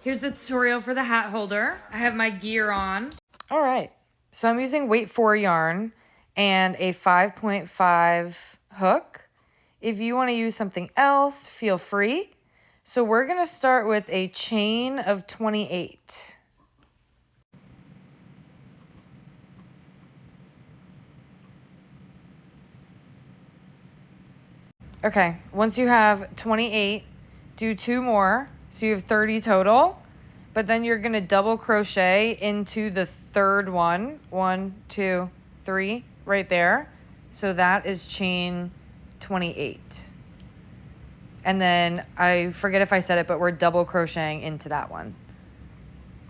Here's the tutorial for the hat holder. I have my gear on. All right, so I'm using weight 4 yarn and a 5.5 hook. If you want to use something else, feel free. So we're going to start with a chain of 28. Okay, once you have 28, do 2 more, so you have 30 total. But then you're going to double crochet into the third one. 1, 2, 3, right there. So that is chain 28. And then I forget if I said it, but we're double crocheting into that one.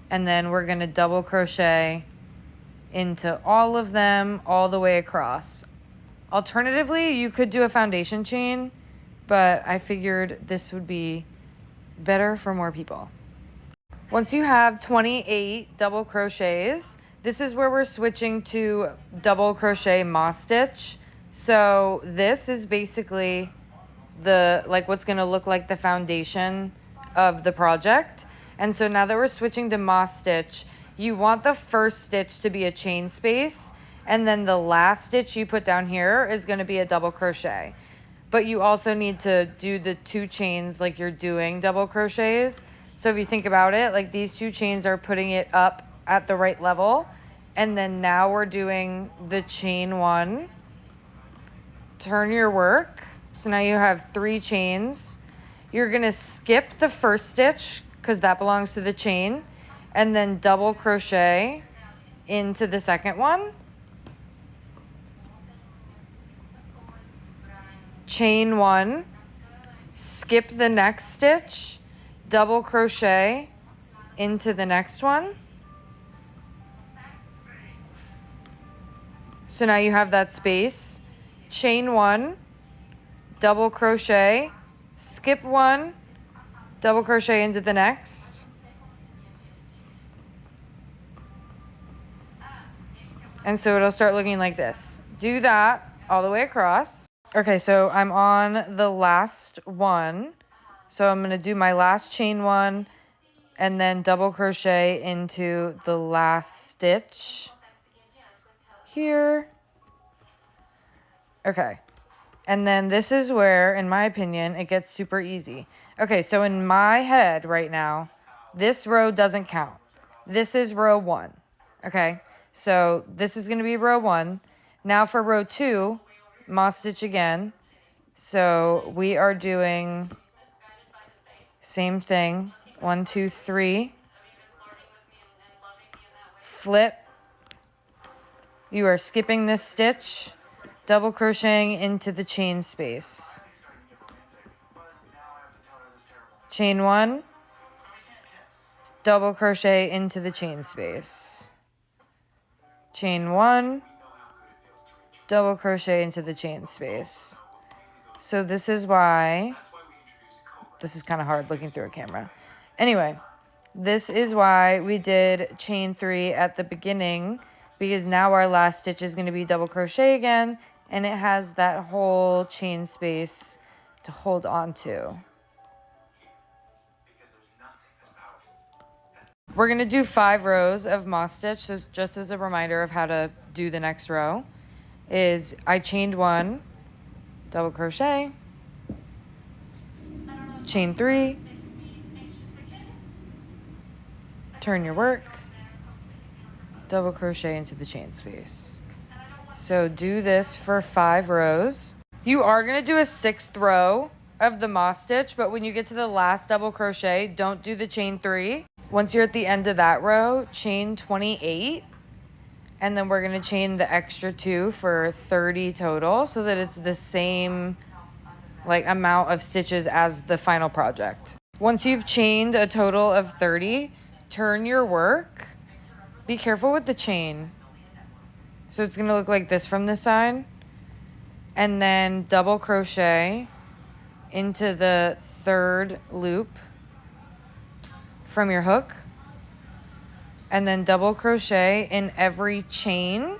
And then we're going to double crochet into all of them all the way across. Alternatively, you could do a foundation chain, but I figured this would be better for more people. Once you have 28 double crochets, this is where we're switching to double crochet moss stitch. So this is basically what's going to look like the foundation of the project. And so now that we're switching to moss stitch, you want the first stitch to be a chain space, and then the last stitch you put down here is going to be a double crochet. But you also need to do the 2 chains like you're doing double crochets. So if you think about it, like these 2 chains are putting it up at the right level. And then now we're doing the chain 1. Turn your work. So now you have 3 chains. You're going to skip the first stitch because that belongs to the chain, and then double crochet into the second one. Chain 1, skip the next stitch, double crochet into the next one. So now you have that space. Chain 1, double crochet, skip 1, double crochet into the next. And so it'll start looking like this. Do that all the way across. Okay, so I'm on the last one. So I'm going to do my last chain 1 and then double crochet into the last stitch here. Okay. And then this is where, in my opinion, it gets super easy. Okay, so in my head right now, this row doesn't count. This is row 1. Okay, so this is going to be row 1. Now for row 2, moss stitch again. So we are doing same thing. 1, 2, 3. Flip. You are skipping this stitch, double crocheting into the chain space. Chain 1, double crochet into the chain space. Chain 1, double crochet into the chain space. So this is why, this is kind of hard looking through a camera. Anyway, this is why we did chain 3 at the beginning, because now our last stitch is going to be double crochet again, and it has that whole chain space to hold on to. We're going to do 5 rows of moss stitch. So just as a reminder of how to do the next row is I chained 1, double crochet, chain 3, turn your work, double crochet into the chain space. So do this for 5 rows. You are going to do a 6th row of the moss stitch, but when you get to the last double crochet, don't do the chain 3. Once you're at the end of that row, chain 28, and then we're going to chain the extra 2 for 30 total so that it's the same amount of stitches as the final project. Once you've chained a total of 30, turn your work. Be careful with the chain. So it's going to look like this from this side. And then double crochet into the 3rd loop from your hook, and then double crochet in every chain.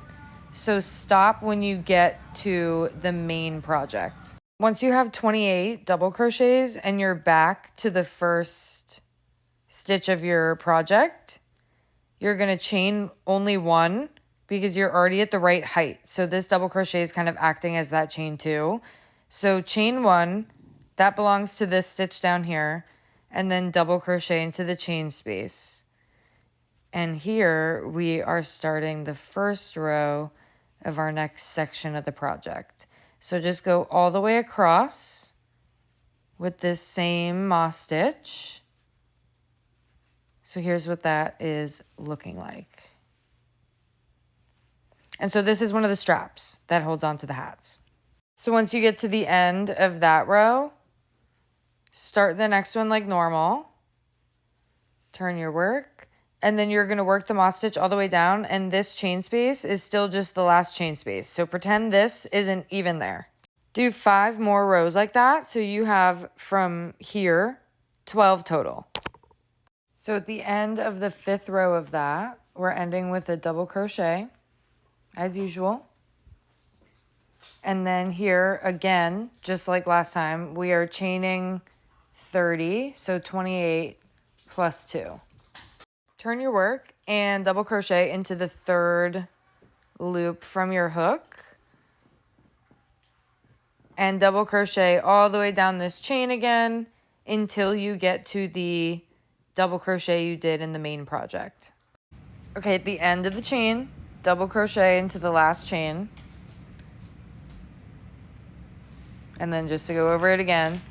So stop when you get to the main project. Once you have 28 double crochets and you're back to the first stitch of your project, you're going to chain only one because you're already at the right height. So this double crochet is kind of acting as that chain 2. So chain 1, that belongs to this stitch down here, and then double crochet into the chain space. And here we are starting the first row of our next section of the project. So just go all the way across with this same moss stitch. So here's what that is looking like. And so this is one of the straps that holds onto the hats. So once you get to the end of that row, start the next one like normal. Turn your work. And then you're going to work the moss stitch all the way down. And this chain space is still just the last chain space. So pretend this isn't even there. Do 5 more rows like that. So you have from here 12 total. So at the end of the 5th row of that, we're ending with a double crochet as usual. And then here again, just like last time, we are chaining 30. So 28 plus 2. Turn your work and double crochet into the 3rd loop from your hook. And double crochet all the way down this chain again until you get to the double crochet you did in the main project. Okay, at the end of the chain, double crochet into the last chain. And then just to go over it again,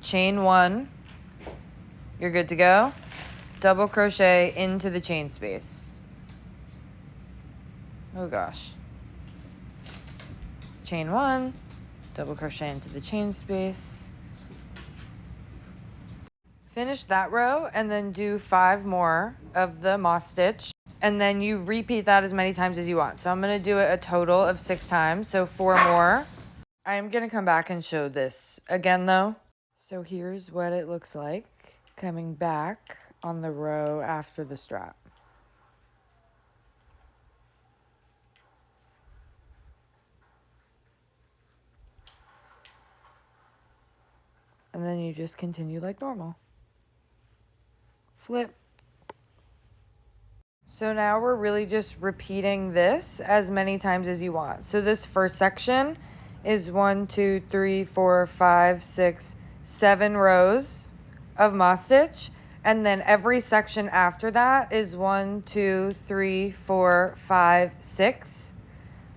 chain 1, you're good to go. Double crochet into the chain space. Oh gosh. Chain 1, double crochet into the chain space. Finish that row and then do 5 more of the moss stitch. And then you repeat that as many times as you want. So I'm going to do it a total of 6 times. So 4 more. I'm going to come back and show this again though. So here's what it looks like coming back on the row after the strap. And then you just continue like normal. Flip. So now we're really just repeating this as many times as you want. So this first section is 1, 2, 3, 4, 5, 6, 7 rows of moss stitch. And then every section after that is 1, 2, 3, 4, 5, 6.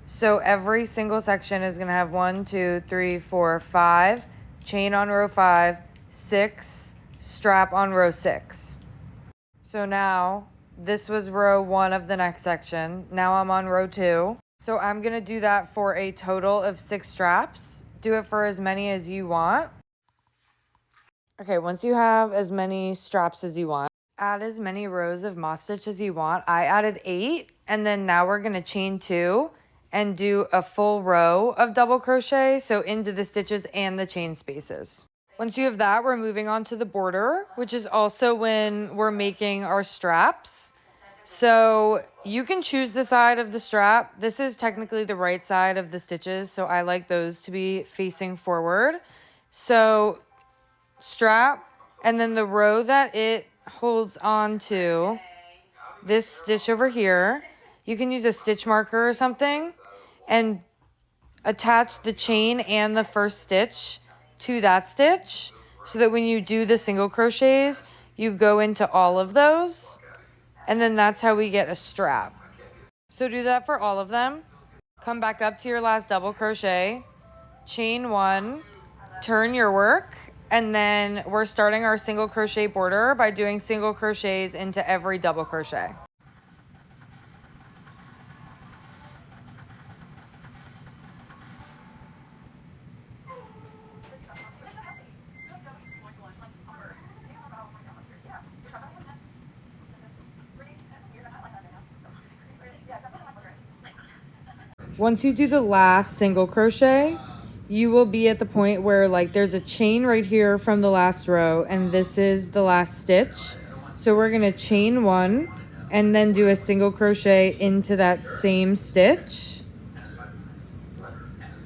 So every single section is going to have 1, 2, 3, 4, 5, chain on row 5, 6, strap on row 6. So now this was row 1 of the next section. Now I'm on row 2. So I'm going to do that for a total of 6 straps. Do it for as many as you want. Okay, once you have as many straps as you want, add as many rows of moss stitch as you want. I added 8, and then now we're going to chain 2 and do a full row of double crochet, so into the stitches and the chain spaces. Once you have that, we're moving on to the border, which is also when we're making our straps. So you can choose the side of the strap. This is technically the right side of the stitches, so I like those to be facing forward. So strap, and then the row that it holds on to, this stitch over here, you can use a stitch marker or something and attach the chain and the first stitch to that stitch so that when you do the single crochets, you go into all of those, and then that's how we get a strap. So do that for all of them. Come back up to your last double crochet, chain 1, turn your work, and then we're starting our single crochet border by doing single crochets into every double crochet. Once you do the last single crochet, you will be at the point where like there's a chain right here from the last row, and this is the last stitch. So we're going to chain 1 and then do a single crochet into that same stitch,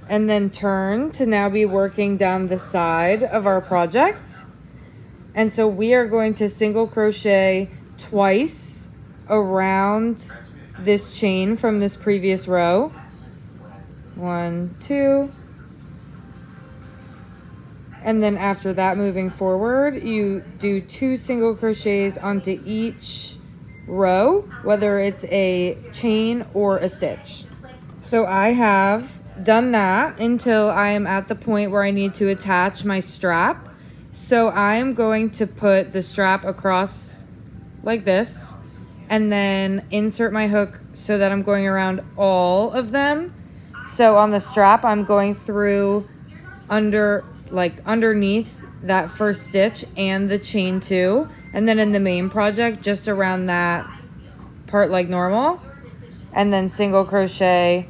and then turn to now be working down the side of our project. And so we are going to single crochet twice around this chain from this previous row. 1, 2. And then after that, moving forward, you do 2 single crochets onto each row, whether it's a chain or a stitch. So I have done that until I am at the point where I need to attach my strap. So I'm going to put the strap across like this and then insert my hook so that I'm going around all of them. So on the strap, I'm going through underneath that first stitch and the chain 2, and then in the main project just around that part like normal, and then single crochet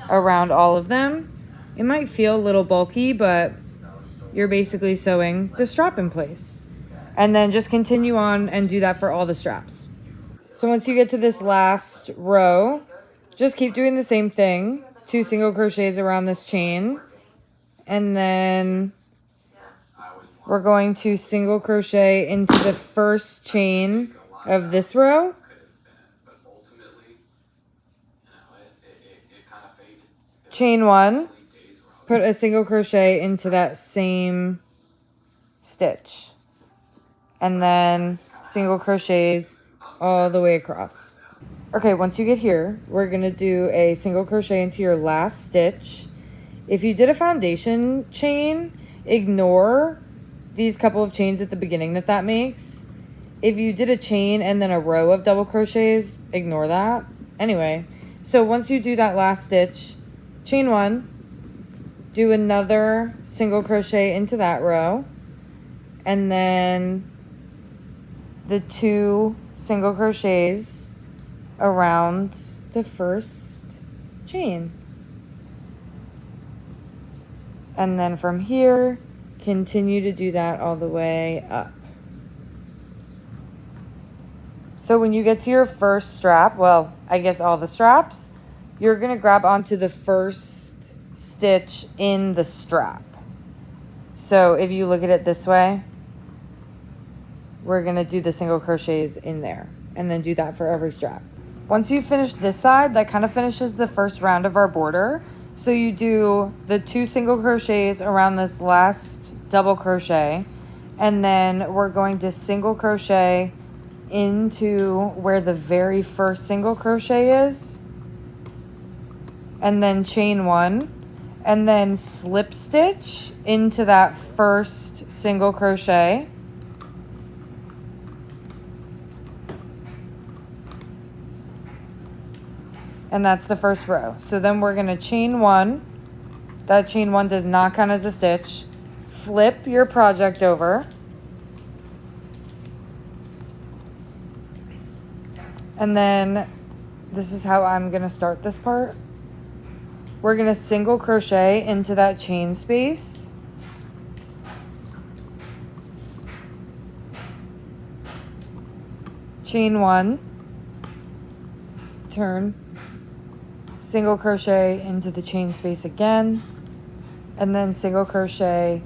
around all of them. It might feel a little bulky, but you're basically sewing the strap in place. And then just continue on and do that for all the straps. So once you get to this last row, just keep doing the same thing. 2 single crochets around this chain. And then we're going to single crochet into the first chain of this row. Chain 1, put a single crochet into that same stitch, and then single crochets all the way across. Okay, once you get here, we're gonna do a single crochet into your last stitch. If you did a foundation chain, ignore these couple of chains at the beginning that makes. If you did a chain and then a row of double crochets, ignore that. Anyway, so once you do that last stitch, chain 1, do another single crochet into that row, and then the 2 single crochets around the first chain. And then from here, continue to do that all the way up. So when you get to your first strap, well, I guess all the straps, you're gonna grab onto the first stitch in the strap. So if you look at it this way, we're gonna do the single crochets in there and then do that for every strap. Once you finish this side, that kind of finishes the first round of our border. So you do the 2 single crochets around this last double crochet, and then we're going to single crochet into where the very first single crochet is, and then chain 1, and then slip stitch into that first single crochet. And that's the first row. So then we're gonna chain 1. That chain 1 does not count as a stitch. Flip your project over. And then this is how I'm gonna start this part. We're gonna single crochet into that chain space. Chain 1, turn, single crochet into the chain space again, and then single crochet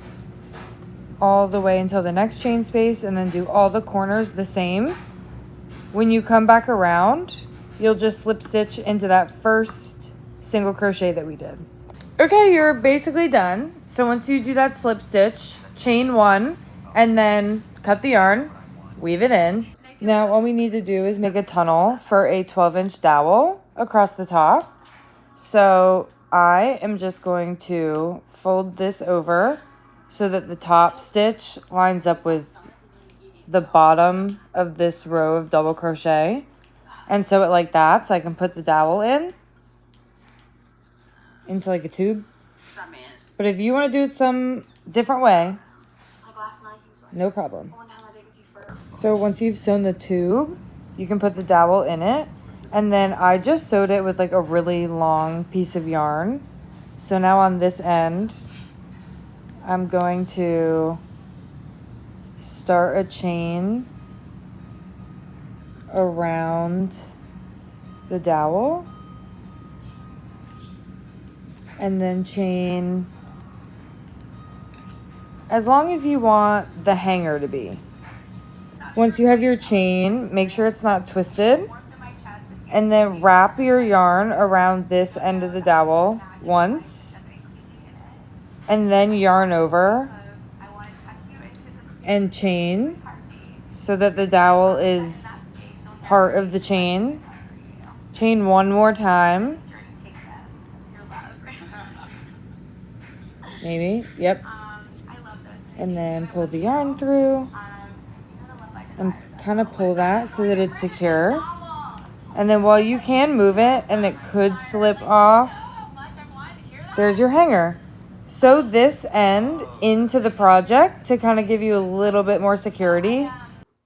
all the way until the next chain space, and then do all the corners the same. When you come back around, you'll just slip stitch into that first single crochet that we did. Okay, you're basically done. So once you do that slip stitch, chain 1, and then cut the yarn, weave it in. Now all we need to do is make a tunnel for a 12-inch dowel across the top. So I am just going to fold this over so that the top stitch lines up with the bottom of this row of double crochet, and sew it like that so I can put the dowel into like a tube. But if you want to do it some different way, no problem. So once you've sewn the tube, you can put the dowel in it. And then I just sewed it with like a really long piece of yarn. So now on this end, I'm going to start a chain around the dowel, and then chain as long as you want the hanger to be. Once you have your chain, make sure it's not twisted. And then wrap your yarn around this end of the dowel once. And then yarn over. And chain so that the dowel is part of the chain. Chain one more time. Maybe, yep. And then pull the yarn through and kind of pull that so that it's secure. And then while you can move it and it could slip off, there's your hanger. Sew this end into the project to kind of give you a little bit more security.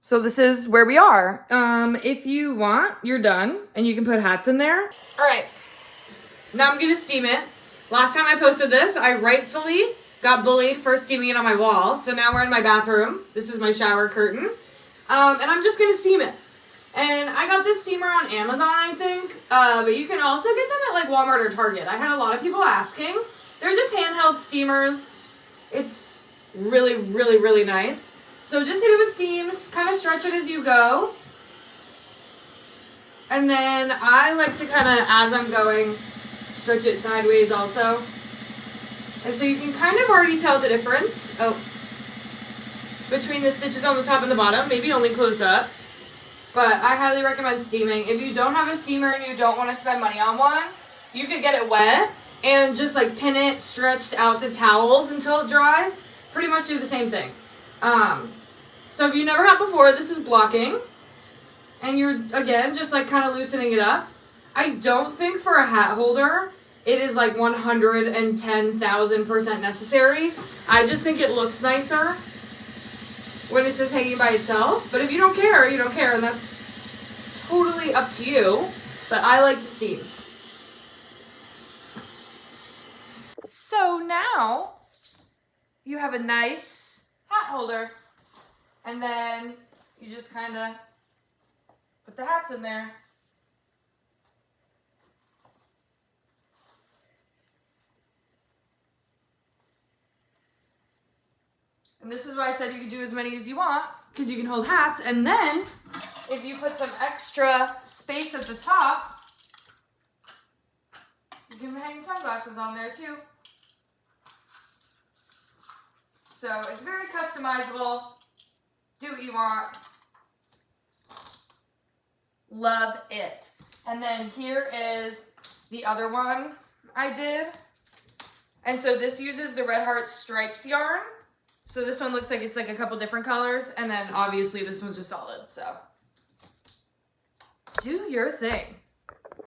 So this is where we are. If you want, you're done and you can put hats in there. All right, now I'm gonna steam it. Last time I posted this, I rightfully got bullied for steaming it on my wall. So now we're in my bathroom. This is my shower curtain. And I'm just gonna steam it. And I got this steamer on Amazon, I think. But you can also get them at like Walmart or Target. I had a lot of people asking. They're just handheld steamers. It's really, really, really nice. So just hit it with steam, kind of stretch it as you go. And then I like to kind of, as I'm going, stretch it sideways also. And so you can kind of already tell the difference between the stitches on the top and the bottom, maybe only close up. But I highly recommend steaming. If you don't have a steamer and you don't want to spend money on one, you could get it wet and just like pin it stretched out to towels until it dries. Pretty much do the same thing. So if you never had before, this is blocking. And you're, again, just like kind of loosening it up. I don't think for a hat holder, it is like 110,000% necessary. I just think it looks nicer when it's just hanging by itself. But if you don't care, you don't care, and that's totally up to you. But I like to steam. So now you have a nice hat holder. And then you just kind of put the hats in there. And this is why I said you can do as many as you want, because you can hold hats. And then if you put some extra space at the top, you can hang sunglasses on there too. So it's very customizable. Do what you want. Love it. And then here is the other one I did. And so this uses the Red Heart Stripes yarn. So this one looks like it's like a couple different colors. And then obviously this one's just solid, so do your thing.